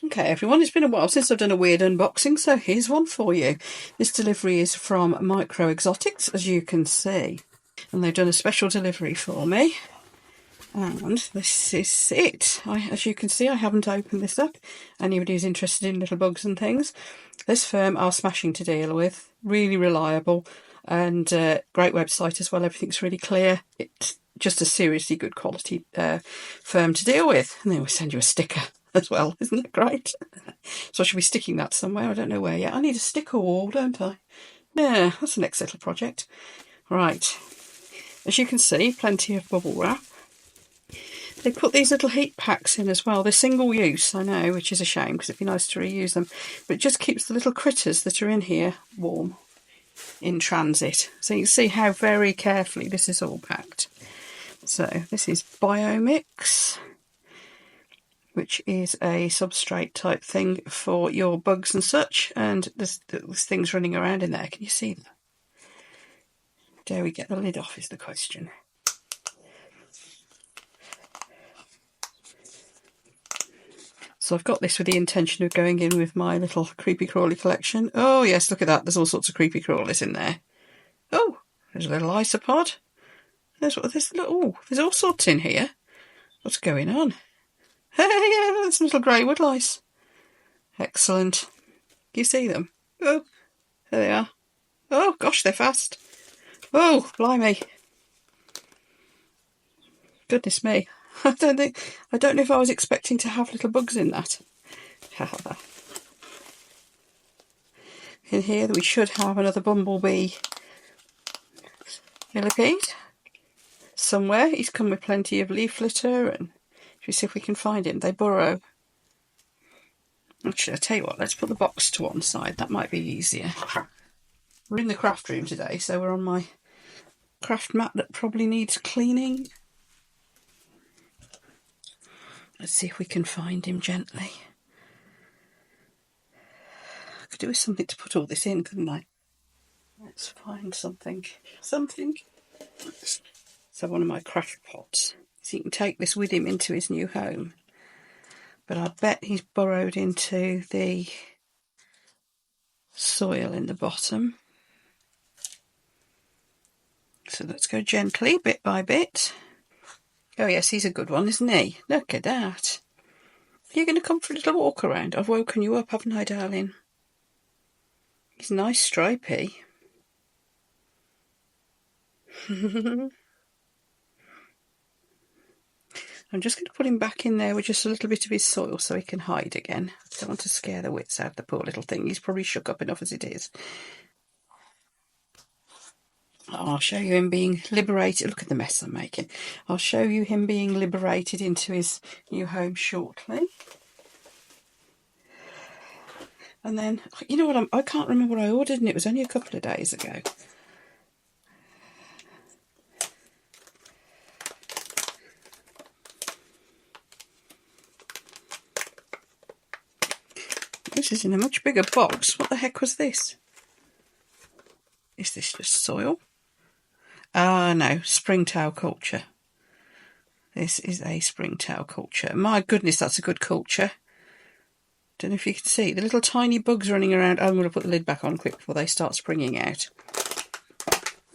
Okay everyone, it's been a while since I've done a weird unboxing, so here's one for you. This delivery is from MIcroexotics, as you can see. And they've done a special delivery for me. And this is it. As you can see, I haven't opened this up. Anybody who's interested in little bugs and things. This firm are smashing to deal with. Really reliable and great website as well. Everything's really clear. It's just a seriously good quality firm to deal with. And they always send you a sticker as well. Isn't that great? So I should be sticking that somewhere. I don't know where yet. I need a sticker wall, don't I? Yeah, that's the next little project. Right. As you can see, plenty of bubble wrap. They put these little heat packs in as well. They're single use, I know, which is a shame because it'd be nice to reuse them. But it just keeps the little critters that are in here warm in transit. So you can see how very carefully this is all packed. So this is Biomix, which is a substrate type thing for your bugs and such. And there's things running around in there. Can you see that? Dare we get the lid off is the question. So I've got this with the intention of going in with my little creepy crawly collection. Oh yes, look at that. There's all sorts of creepy crawlies in there. Oh, there's a little isopod. There's all sorts in here. What's going on? Hey, yeah, there's some little grey wood lice. Excellent. Can you see them? Oh, there they are. Oh gosh, they're fast. Oh, blimey. Goodness me. I don't know if I was expecting to have little bugs in that. In here we should have another bumblebee millipede somewhere. He's come with plenty of leaf litter, and should we see if we can find him? They burrow. Actually, I'll tell you what, let's put the box to one side. That might be easier. We're in the craft room today, so we're on my craft mat that probably needs cleaning. Let's see if we can find him gently. I could do with something to put all this in, couldn't I? Let's find something. So one of my craft pots. So you can take this with him into his new home. But I bet he's burrowed into the soil in the bottom. So let's go gently, bit by bit. Oh yes, he's a good one, isn't he? Look at that. Are you going to come for a little walk around? I've woken you up, haven't I, darling? He's nice stripy. I'm just going to put him back in there with just a little bit of his soil so he can hide again. I don't want to scare the wits out of the poor little thing. He's probably shook up enough as it is. I'll show you him being liberated. Look at the mess I'm making. I'll show you him being liberated into his new home shortly. And then, you know what, I can't remember what I ordered, and it was only a couple of days ago. This is in a much bigger box. What the heck was this? Is this just soil? Ah, no, springtail culture. This is a springtail culture. My goodness, that's a good culture. Don't know if you can see the little tiny bugs running around. I'm going to put the lid back on quick before they start springing out.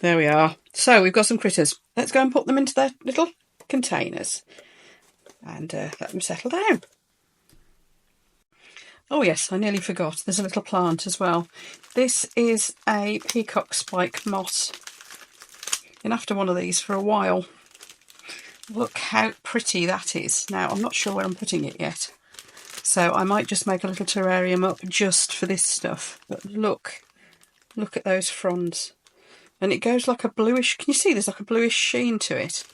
There we are. So we've got some critters. Let's go and put them into their little containers and let them settle down. Oh yes, I nearly forgot. There's a little plant as well. This is a peacock spike moss. Been after one of these for a while. Look how pretty that is. Now, I'm not sure where I'm putting it yet. So I might just make a little terrarium up just for this stuff. But look at those fronds. And it goes like a bluish, can you see there's like a bluish sheen to it?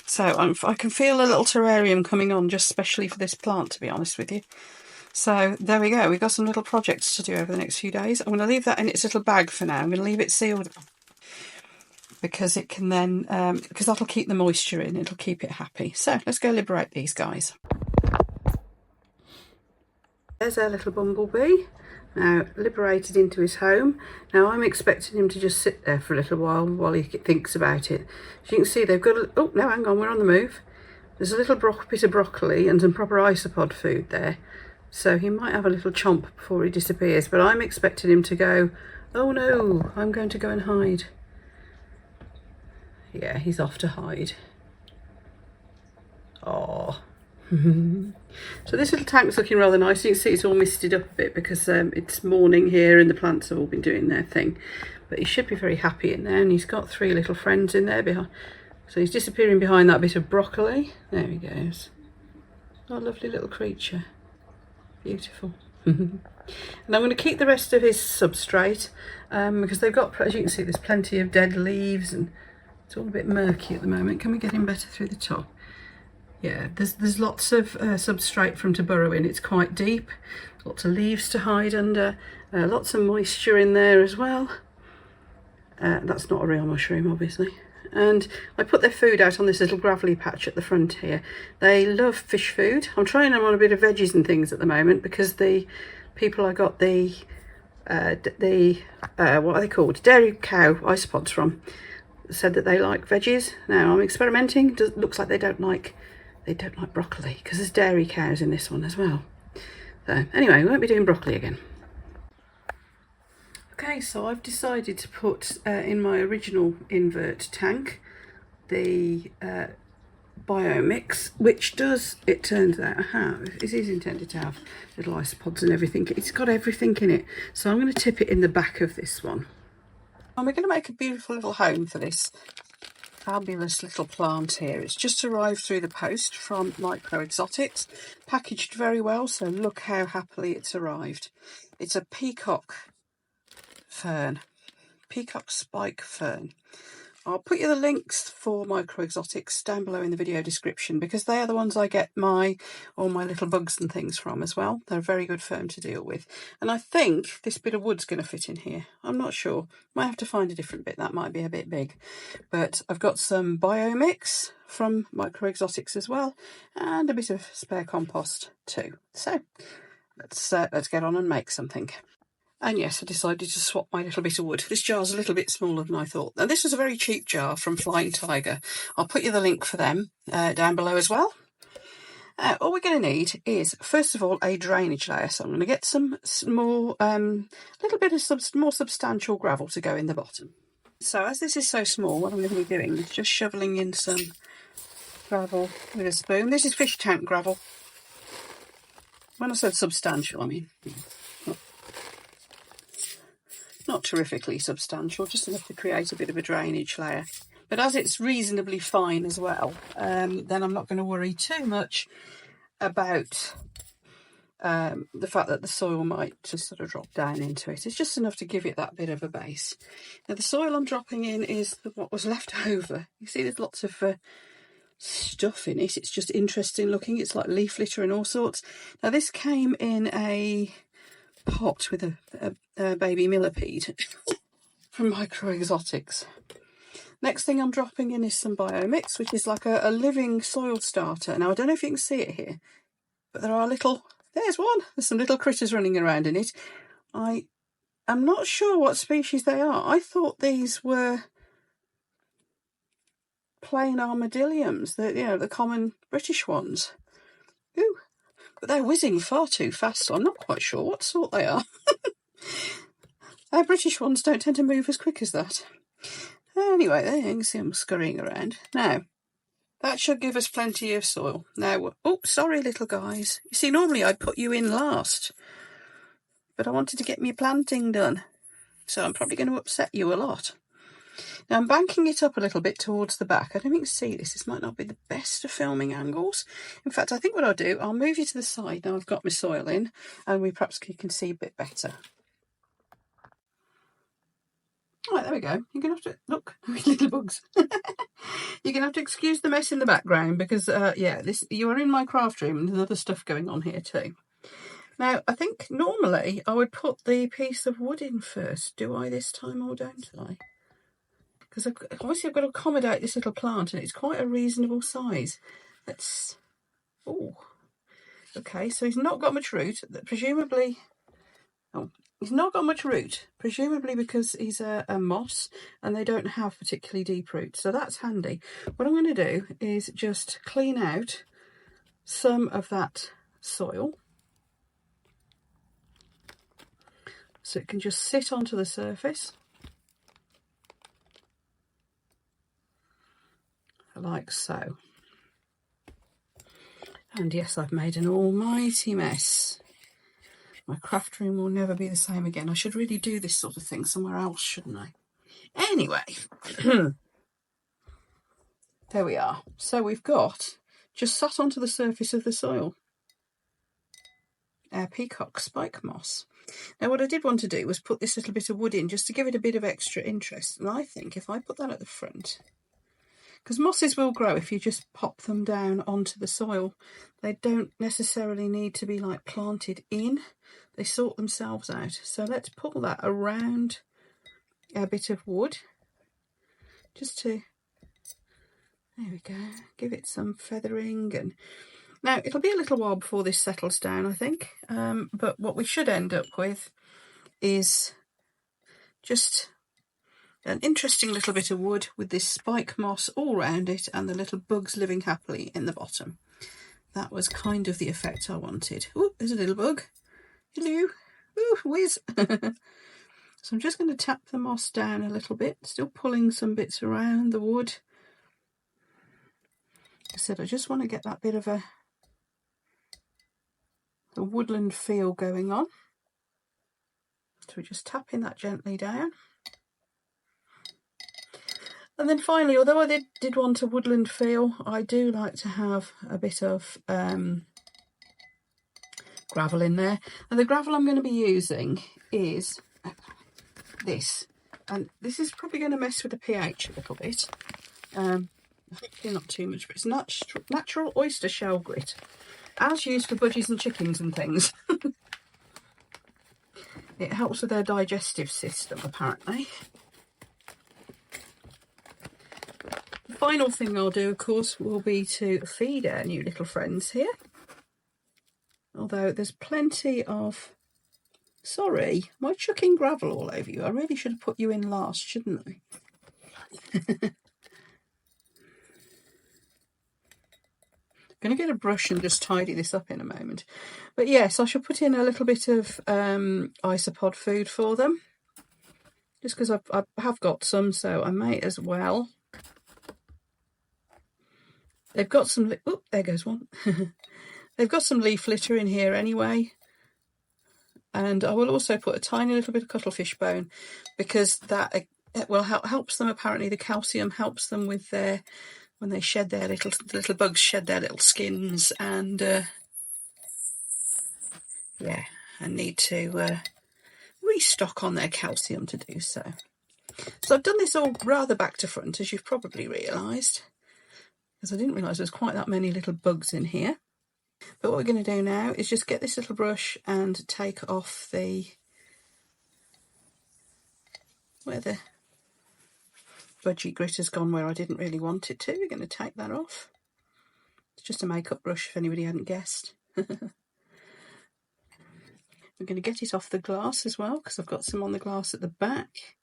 So I can feel a little terrarium coming on just specially for this plant, to be honest with you. So there we go. We've got some little projects to do over the next few days. I'm going to leave that in its little bag for now. I'm going to leave it sealed because it can then, because that'll keep the moisture in. It'll keep it happy. So let's go liberate these guys. There's our little bumblebee, now liberated into his home. Now I'm expecting him to just sit there for a little while he thinks about it. As you can see, they've got oh no, hang on, we're on the move. There's a little bit of broccoli and some proper isopod food there. So he might have a little chomp before he disappears, but I'm expecting him to go, oh no, I'm going to go and hide. Yeah, he's off to hide. Oh. So this little tank's looking rather nice. You can see it's all misted up a bit because it's morning here and the plants have all been doing their thing. But he should be very happy in there, and he's got 3 little friends in there behind. So he's disappearing behind that bit of broccoli. There he goes. Oh, lovely little creature. Beautiful. And I'm going to keep the rest of his substrate because they've got, as you can see, there's plenty of dead leaves and it's all a bit murky at the moment. Can we get him better through the top? Yeah, there's lots of substrate for him to burrow in. It's quite deep, lots of leaves to hide under, lots of moisture in there as well. That's not a real mushroom, obviously. And I put their food out on this little gravelly patch at the front here. They love fish food. I'm trying them on a bit of veggies and things at the moment because the people I got the what are they called? Dairy cow isopods from said that they like veggies. Now I'm experimenting. Looks like they don't like broccoli because there's dairy cows in this one as well. So anyway, we won't be doing broccoli again. Okay, so I've decided to put in my original invert tank the biomix, which does, it turns out, it is intended to have little isopods and everything. It's got everything in it. So I'm going to tip it in the back of this one. And we're going to make a beautiful little home for this fabulous little plant here. It's just arrived through the post from MIcroexotics, packaged very well, so look how happily it's arrived. It's a peacock fern, peacock spike fern. I'll put you the links for MIcroexotics down below in the video description because they are the ones I get all my little bugs and things from as well. They're a very good firm to deal with. And I think this bit of wood's going to fit in here. I'm not sure. Might have to find a different bit. That might be a bit big. But I've got some biomix from MIcroexotics as well and a bit of spare compost too. So let's get on and make something. And yes, I decided to swap my little bit of wood. This jar's a little bit smaller than I thought. Now, this was a very cheap jar from Flying Tiger. I'll put you the link for them down below as well. All we're going to need is, first of all, a drainage layer. So I'm going to get some more, little bit of more substantial gravel to go in the bottom. So as this is so small, what I'm going to be doing is just shoveling in some gravel with a spoon. This is fish tank gravel. When I said substantial, I mean not terrifically substantial, just enough to create a bit of a drainage layer. But as it's reasonably fine as well, then I'm not going to worry too much about the fact that the soil might just sort of drop down into it. It's just enough to give it that bit of a base. Now the soil I'm dropping in is what was left over. You see there's lots of stuff in it. It's just interesting looking. It's like leaf litter and all sorts. Now this came in a pot with a baby millipede from MIcroexotics. Next thing I'm dropping in is some biomix, which is like a living soil starter. Now I don't know if you can see it here, but there's one. There's some little critters running around in it. I am not sure what species they are. I thought these were plain armadilliums, the common British ones. Ooh. But they're whizzing far too fast, so I'm not quite sure what sort they are. Our British ones don't tend to move as quick as that. Anyway, there you can see them scurrying around. Now, that should give us plenty of soil. Now, oh, sorry, little guys. You see, normally I'd put you in last, but I wanted to get my planting done, so I'm probably going to upset you a lot. Now I'm banking it up a little bit towards the back. I don't think you can see this. This might not be the best of filming angles. In fact, I think what I'll do, I'll move you to the side now I've got my soil in, and you can see a bit better. All right, there we go. You're going to have to, look, little bugs. You're going to have to excuse the mess in the background because, you are in my craft room and there's other stuff going on here too. Now, I think normally I would put the piece of wood in first. Do I this time or don't I? Because obviously I've got to accommodate this little plant and it's quite a reasonable size. Okay, so he's not got much root, presumably. Oh, he's not got much root, presumably because he's a moss and they don't have particularly deep roots. So that's handy. What I'm going to do is just clean out some of that soil. so it can just sit onto the surface like so. And yes, I've made an almighty mess. My craft room will never be the same again. I should really do this sort of thing somewhere else, shouldn't I? Anyway, there we are. So we've got just sat onto the surface of the soil our peacock spike moss. Now what I did want to do was put this little bit of wood in just to give it a bit of extra interest, and I think if I put that at the front, because mosses will grow if you just pop them down onto the soil. They don't necessarily need to be like planted in, they sort themselves out. So let's pull that around a bit of wood just to, there we go, give it some feathering. And now it'll be a little while before this settles down, I think, but what we should end up with is just an interesting little bit of wood with this spike moss all round it and the little bugs living happily in the bottom. That was kind of the effect I wanted. Oh, there's a little bug. Hello. Ooh, whiz. So I'm just going to tap the moss down a little bit, still pulling some bits around the wood. Like I said, I just want to get that bit of a woodland feel going on. So we're just tapping that gently down. And then finally, although I did want a woodland feel, I do like to have a bit of gravel in there. And the gravel I'm going to be using is this. And this is probably going to mess with the pH a little bit. Hopefully not too much, but it's natural oyster shell grit, as used for budgies and chickens and things. It helps with their digestive system, apparently. The final thing I'll do, of course, will be to feed our new little friends here. Although there's plenty of... Sorry, am I chucking gravel all over you? I really should have put you in last, shouldn't I? I'm going to get a brush and just tidy this up in a moment. But yes, I shall put in a little bit of isopod food for them. Just because I have got some, so I may as well. They've got some... Oh, there goes one. They've got some leaf litter in here anyway. And I will also put a tiny little bit of cuttlefish bone, because that will helps them. Apparently the calcium helps them with their... when they shed their the little bugs shed their little skins, and yeah, and need to restock on their calcium to do so. So I've done this all rather back to front, as you've probably realised, because I didn't realise there's quite that many little bugs in here. But what we're going to do now is just get this little brush and take off where the budgie grit has gone where I didn't really want it to. We're going to take that off. It's just a makeup brush if anybody hadn't guessed. We're going to get it off the glass as well, because I've got some on the glass at the back.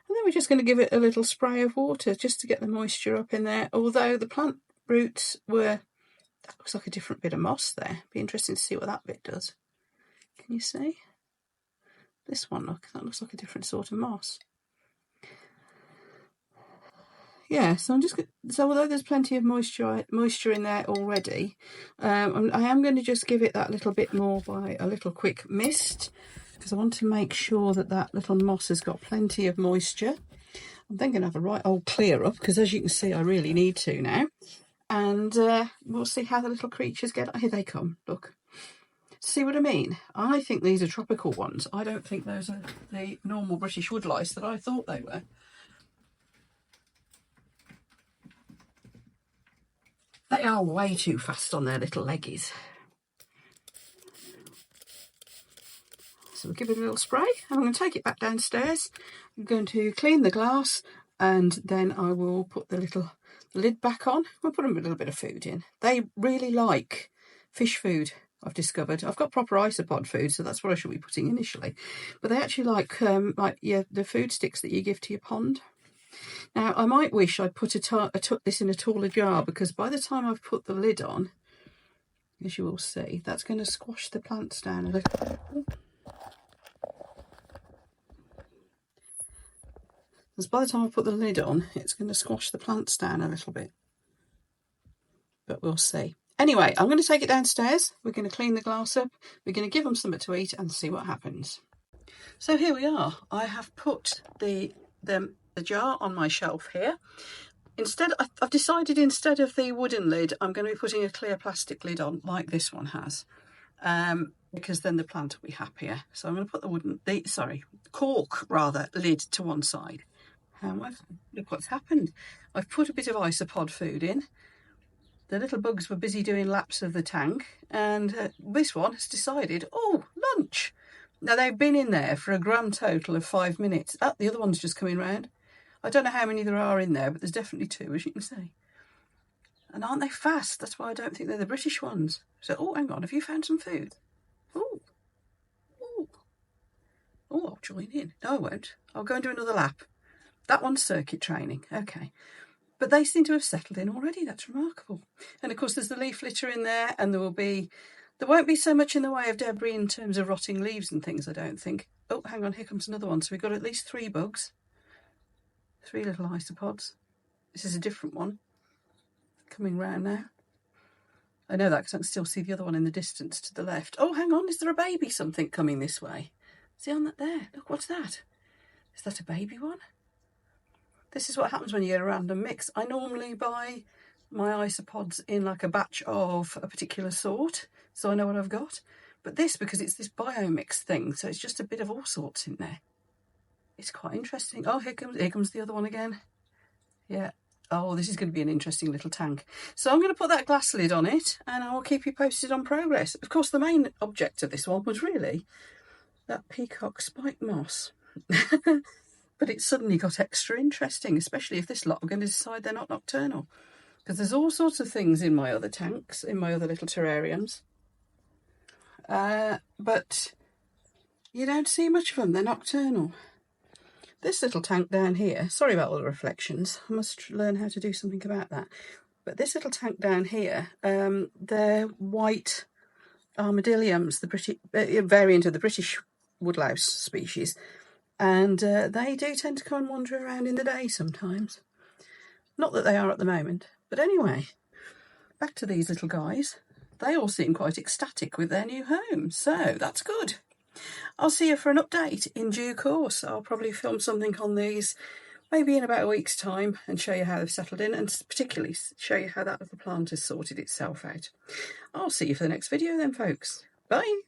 And then we're just going to give it a little spray of water just to get the moisture up in there. Although the plant roots that looks like a different bit of moss there. Be interesting to see what that bit does. Can you see? This one, look, that looks like a different sort of moss. Yeah, so although there's plenty of moisture in there already, I am going to just give it that little bit more by a little quick mist, because I want to make sure that little moss has got plenty of moisture. I'm then going to have a right old clear up, because as you can see, I really need to now. And we'll see how the little creatures get on. Here they come, look. See what I mean? I think these are tropical ones. I don't think those are the normal British woodlice that I thought they were. They are way too fast on their little leggies. So we'll give it a little spray. I'm going to take it back downstairs. I'm going to clean the glass, and then I will put the lid back on. We'll put a little bit of food in. They really like fish food, I've discovered. I've got proper isopod food, so that's what I should be putting initially. But they actually like the food sticks that you give to your pond. Now, I might wish I'd put this in a taller jar, because by the time I've put the lid on, as you will see. That's going to squash the plants down a little. Because by the time I put the lid on, it's going to squash the plants down a little bit. But we'll see. Anyway, I'm going to take it downstairs. We're going to clean the glass up. We're going to give them something to eat and see what happens. So here we are. I have put the jar on my shelf here. Instead, I've decided instead of the wooden lid, I'm going to be putting a clear plastic lid on like this one has. Because then the plant will be happier. So I'm going to put the cork lid to one side. However, look what's happened. I've put a bit of isopod food in. The little bugs were busy doing laps of the tank, and this one has decided, oh, lunch. Now, they've been in there for a grand total of 5 minutes. Oh, the other one's just coming round. I don't know how many there are in there, but there's definitely 2, as you can see. And aren't they fast? That's why I don't think they're the British ones. So, oh, hang on, have you found some food? Oh, oh, oh, I'll join in. No, I won't. I'll go and do another lap. That one's circuit training. Okay. But they seem to have settled in already. That's remarkable. And of course, there's the leaf litter in there, and there won't be so much in the way of debris in terms of rotting leaves and things, I don't think. Oh, hang on, here comes another one. So we've got at least 3 bugs. 3 little isopods. This is a different one. Coming round now. I know that because I can still see the other one in the distance to the left. Oh, hang on, is there a baby something coming this way? See on that there? Look, what's that? Is that a baby one? This is what happens when you get a random mix. I normally buy my isopods in like a batch of a particular sort, so I know what I've got. But this, because it's this biomix thing, so it's just a bit of all sorts in there. It's quite interesting. Oh, here comes the other one again. Yeah. Oh, this is going to be an interesting little tank. So I'm going to put that glass lid on it, and I will keep you posted on progress. Of course, the main object of this one was really that peacock spike moss. But it suddenly got extra interesting, especially if this lot are going to decide they're not nocturnal. Because there's all sorts of things in my other tanks, in my other little terrariums. But you don't see much of them. They're nocturnal. This little tank down here, sorry about all the reflections. I must learn how to do something about that. But this little tank down here, they're white armadilliums, the British variant of the British woodlouse species. And they do tend to come and wander around in the day sometimes. Not that they are at the moment. But anyway, back to these little guys. They all seem quite ecstatic with their new home. So that's good. I'll see you for an update in due course. I'll probably film something on these maybe in about a week's time and show you how they've settled in, and particularly show you how that little plant has sorted itself out. I'll see you for the next video then, folks. Bye.